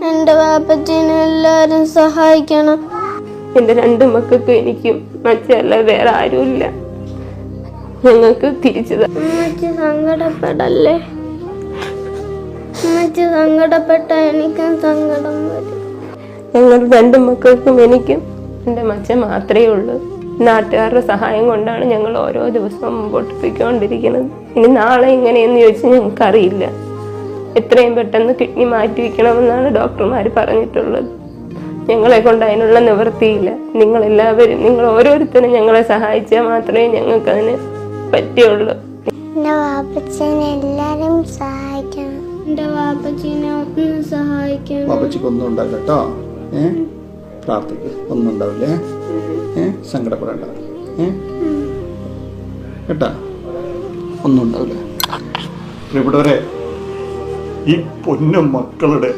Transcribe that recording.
എൻ്റെ വാപ്പച്ചീനെ എല്ലാവരും സഹായിക്കണം. എൻ്റെ 2 മക്കൾക്കും എനിക്കും മറ്റല്ല വേറെ ആരുമില്ല. ഞങ്ങൾക്ക് തിരിച്ചത്. അമ്മച്ചി സങ്കടപ്പെടല്ലേ. അമ്മച്ചി സങ്കടപ്പെട്ട എനിക്കും സങ്കടം വരും. ഞങ്ങൾ 2 മക്കൾക്കും എനിക്കും എൻ്റെ മച്ചൻ മാത്രമേ ഉള്ളൂ. നാട്ടുകാരുടെ സഹായം കൊണ്ടാണ് ഞങ്ങൾ ഓരോ ദിവസവും മുമ്പോട്ട് പോയിക്കൊണ്ടിരിക്കുന്നത്. ഇനി നാളെ എങ്ങനെയെന്ന് ചോദിച്ചാൽ ഞങ്ങൾക്കറിയില്ല. എത്രയും പെട്ടെന്ന് കിഡ്നി മാറ്റി വയ്ക്കണമെന്നാണ് ഡോക്ടർമാർ പറഞ്ഞിട്ടുള്ളത്. ഞങ്ങളെ കൊണ്ട് അതിനുള്ള നിവൃത്തിയില്ല. നിങ്ങളെല്ലാവരും, നിങ്ങൾ ഓരോരുത്തരും ഞങ്ങളെ സഹായിച്ചാൽ മാത്രമേ ഞങ്ങൾക്ക് അതിന് പറ്റുള്ളൂ. എൻ്റെ വാപ്പച്ചീനെ എല്ലാവരും സഹായിക്കണം. എൻ്റെ വാപ്പച്ചീനെ ഒന്ന് സഹായിക്കണം. വാപ്പച്ചിക്കൊന്നും ഉണ്ടാവില്ല കേട്ടോ. പ്രാർത്ഥിക്ക്, ഒന്നും ഉണ്ടാവില്ലേ. സങ്കടപ്പെടണ്ട കേട്ടാ, ഒന്നും ഉണ്ടാവില്ല. പ്രിയപ്പെട്ടവരെ, ഈ പൊന്നു മക്കളുടെ